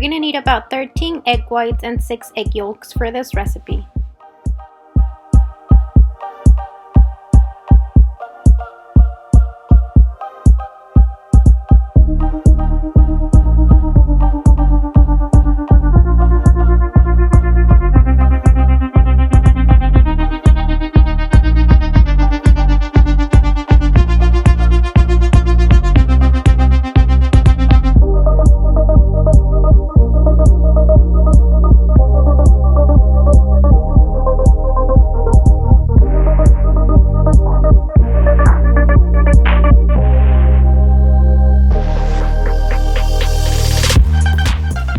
gonna need about 13 egg whites and 6 egg yolks for this recipe.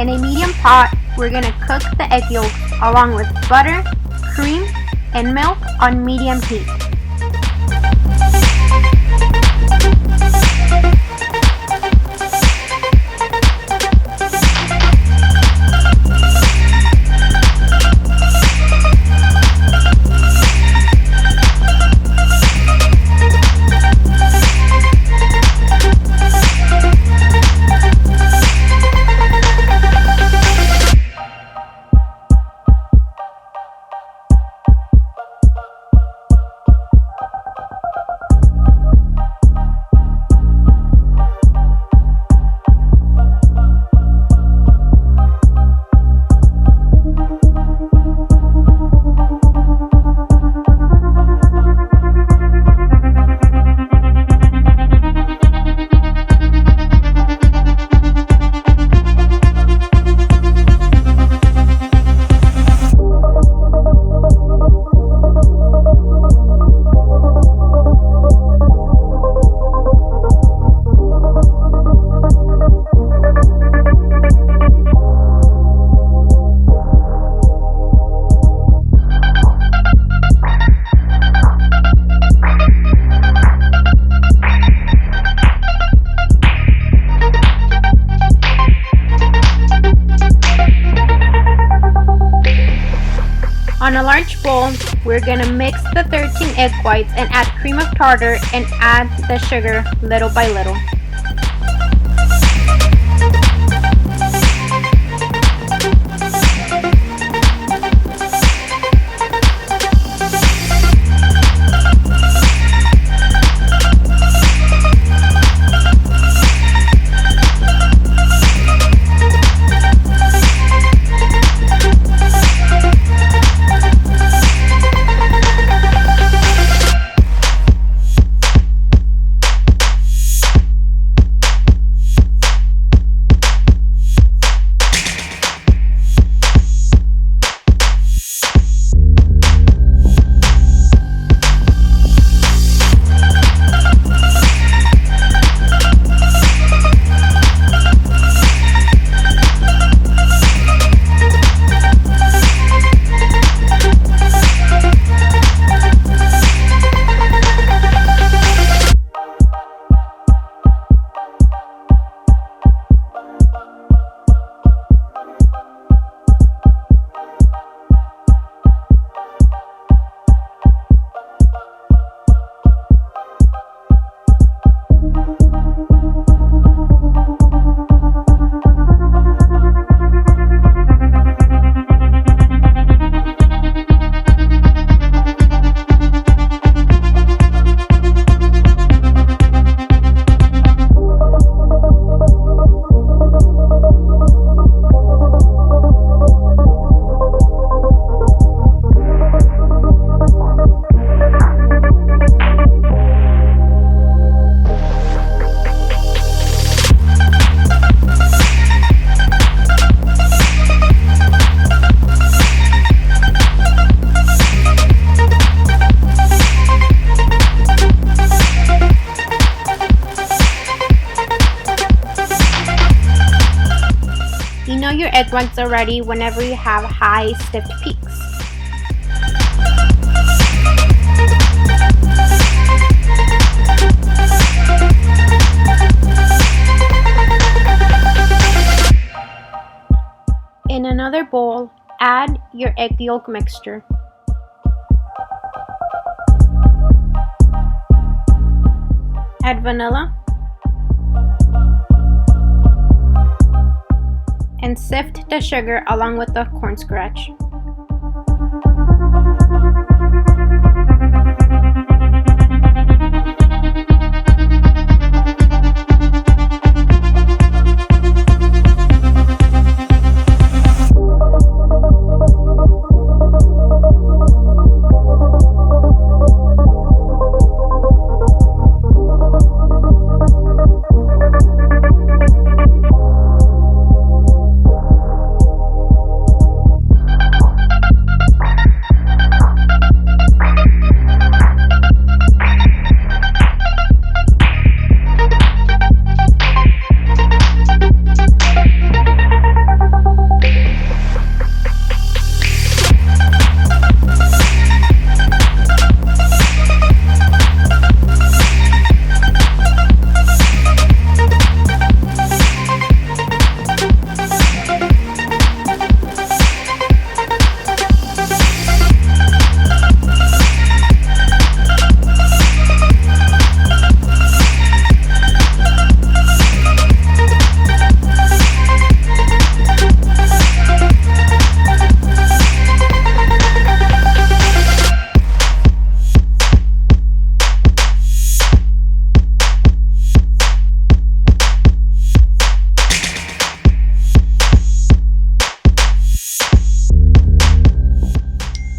In a medium pot, we're going to cook the egg yolks along with butter, cream, and milk on medium heat. On a large bowl, we're gonna mix the 13 egg whites and add cream of tartar and add the sugar little by little. know your egg whites are ready whenever you have high stiffed peaks. In another bowl, add your egg yolk mixture. Add vanilla and sift the sugar along with the cornstarch.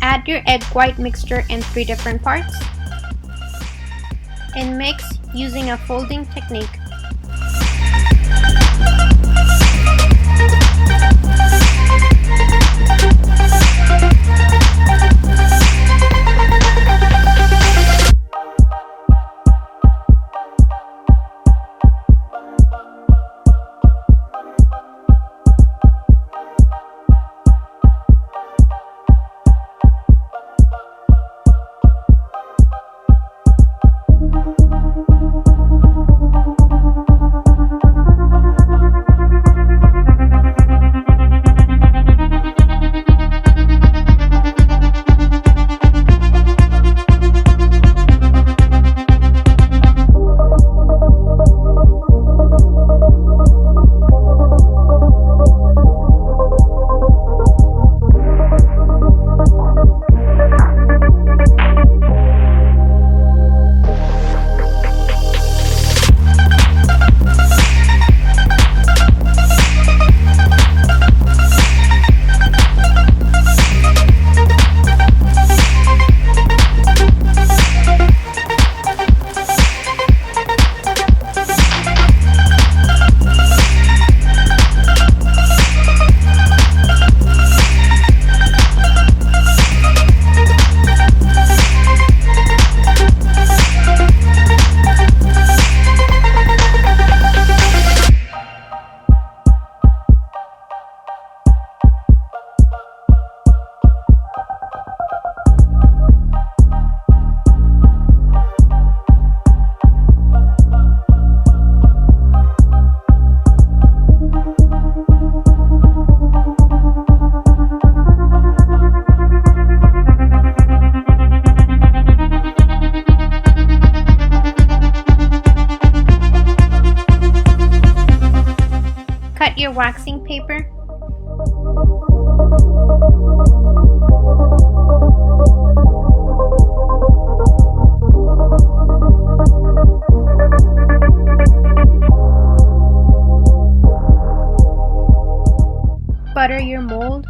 Add your egg white mixture in 3 different parts and mix using a folding technique. Cut your waxing paper. Butter your mold.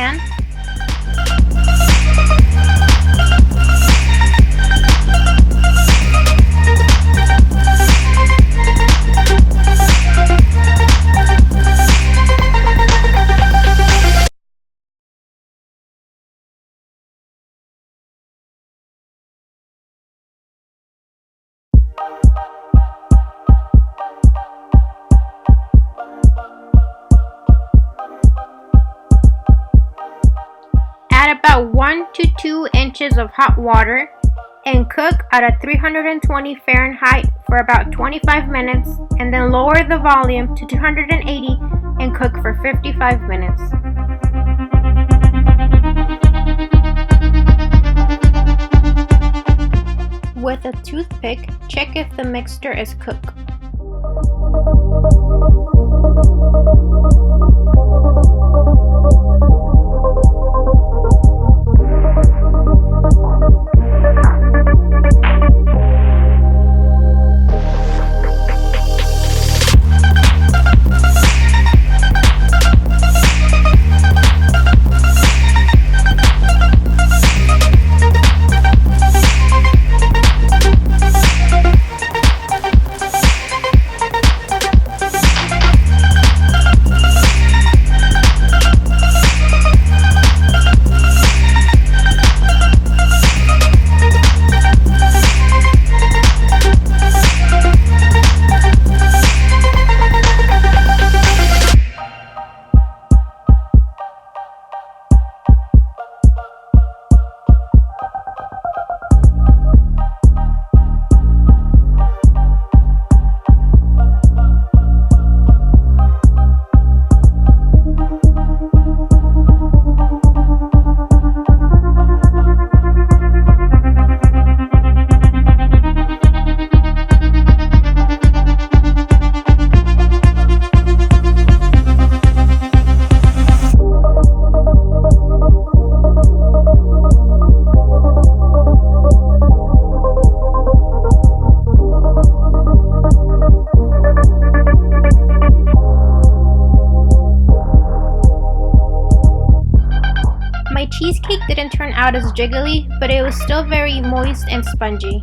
pan. Add about 1 to 2 inches of hot water and cook at a 320 Fahrenheit for about 25 minutes, and then lower the volume to 280 and cook for 55 minutes. With a toothpick, check if the mixture is cooked. My cheesecake didn't turn out as jiggly, but it was still very moist and spongy.